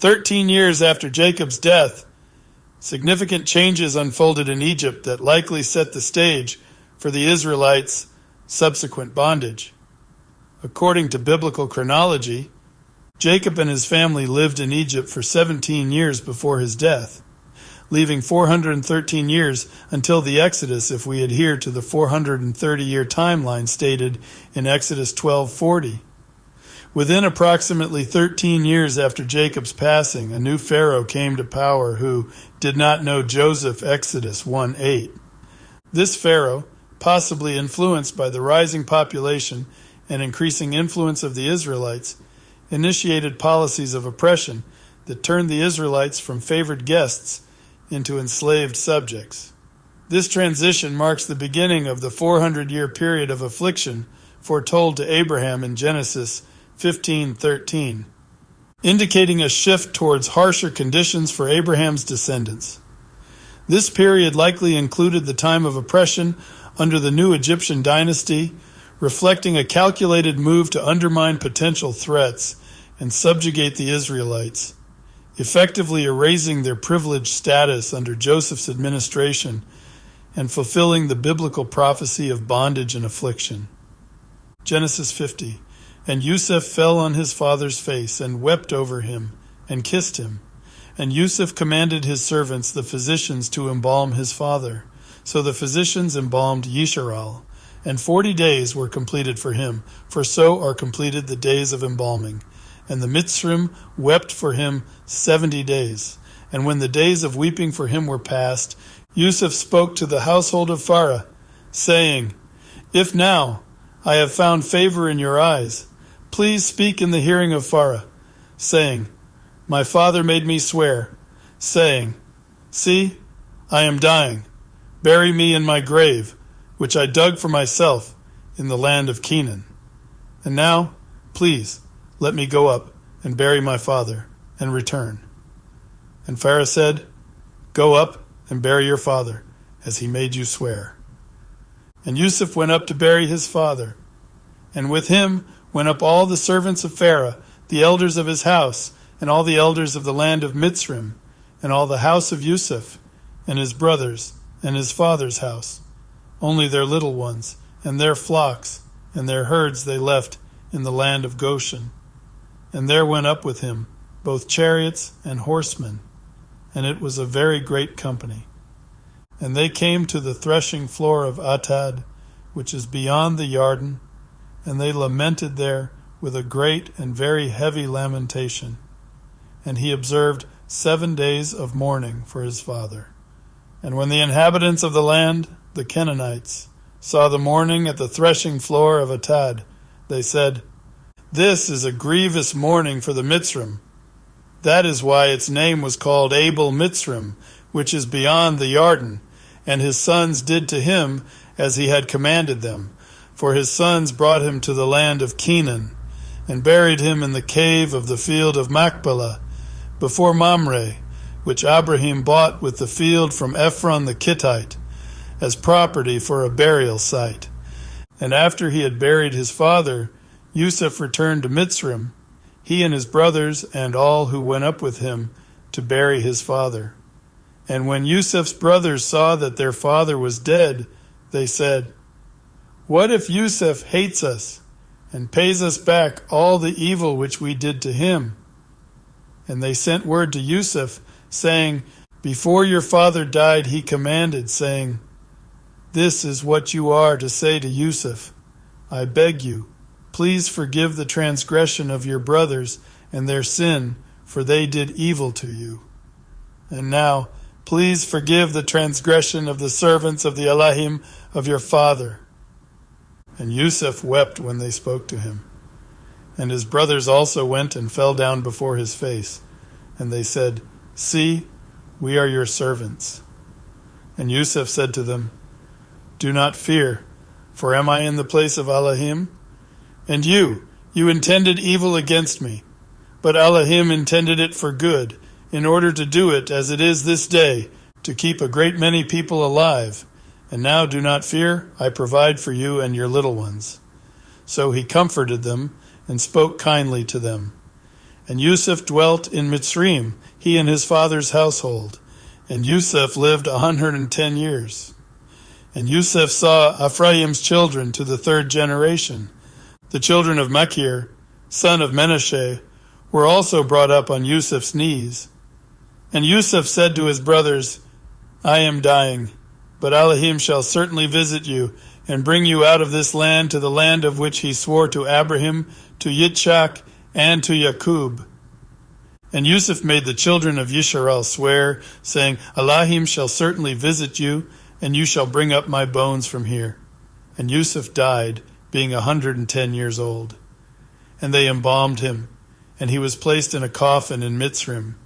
13 years after Jacob's death, significant changes unfolded in Egypt that likely set the stage for the Israelites' subsequent bondage. According to biblical chronology, Jacob and his family lived in Egypt for 17 years before his death, leaving 413 years until the Exodus if we adhere to the 430-year timeline stated in Exodus 12:40. Within approximately 13 years after Jacob's passing, a new Pharaoh came to power who did not know Joseph, Exodus 1:8. This Pharaoh, possibly influenced by the rising population and increasing influence of the Israelites, initiated policies of oppression that turned the Israelites from favored guests into enslaved subjects. This transition marks the beginning of the 400-year period of affliction foretold to Abraham in Genesis 15:13, indicating a shift towards harsher conditions for Abraham's descendants. This period likely included the time of oppression under the new Egyptian dynasty, reflecting a calculated move to undermine potential threats and subjugate the Israelites, effectively erasing their privileged status under Joseph's administration and fulfilling the biblical prophecy of bondage and affliction. Genesis 50. And Yusuf fell on his father's face and wept over him and kissed him. And Yusuf commanded his servants, the physicians, to embalm his father. So the physicians embalmed Yisharal, and 40 days were completed for him, for so are completed the days of embalming. And the Mitzrim wept for him 70 days. And when the days of weeping for him were past, Yusuf spoke to the household of Pharaoh, saying, If now I have found favor in your eyes, please speak in the hearing of Pharaoh, saying, My father made me swear, saying, See, I am dying. Bury me in my grave, which I dug for myself in the land of Canaan. And now, please, let me go up and bury my father and return. And Pharaoh said, Go up and bury your father, as he made you swear. And Yusuf went up to bury his father, and with him went up all the servants of Pharaoh, the elders of his house, and all the elders of the land of Mitzrim, and all the house of Yusuf, and his brothers, and his father's house. Only their little ones, and their flocks, and their herds they left in the land of Goshen. And there went up with him both chariots and horsemen, and it was a very great company. And they came to the threshing floor of Atad, which is beyond the Yarden, and they lamented there with a great and very heavy lamentation. And he observed 7 days of mourning for his father. And when the inhabitants of the land, the Canaanites, saw the mourning at the threshing floor of Atad, they said, This is a grievous mourning for the Mitzrim. That is why its name was called Abel Mitzrim, which is beyond the Yarden, and his sons did to him as he had commanded them. For his sons brought him to the land of Canaan, and buried him in the cave of the field of Machpelah, before Mamre, which Abraham bought with the field from Ephron the Kittite, as property for a burial site. And after he had buried his father, Yusuf returned to Mitzrim, he and his brothers and all who went up with him to bury his father. And when Yusuf's brothers saw that their father was dead, they said, What if Yusuf hates us and pays us back all the evil which we did to him? And they sent word to Yusuf, saying, Before your father died he commanded, saying, This is what you are to say to Yusuf, I beg you, please forgive the transgression of your brothers and their sin, for they did evil to you. And now, please forgive the transgression of the servants of the Elohim of your father. And Yusuf wept when they spoke to him. And his brothers also went and fell down before his face. And they said, See, we are your servants. And Yusuf said to them, Do not fear, for am I in the place of Elohim? And you intended evil against me, but Elohim intended it for good, in order to do it as it is this day, to keep a great many people alive. And now do not fear, I provide for you and your little ones. So he comforted them and spoke kindly to them. And Yusuf dwelt in Mitzrayim, he and his father's household. And Yusuf lived 110 years. And Yusuf saw Ephraim's children to the third generation. The children of Machir, son of Menashe, were also brought up on Yusuf's knees. And Yusuf said to his brothers, I am dying, but Elohim shall certainly visit you, and bring you out of this land to the land of which he swore to Abraham, to Yitzchak, and to Jacob. And Yusuf made the children of Yisrael swear, saying, Elohim shall certainly visit you, and you shall bring up my bones from here. And Yusuf died, being 110 years old. And they embalmed him, and he was placed in a coffin in Mitzrayim.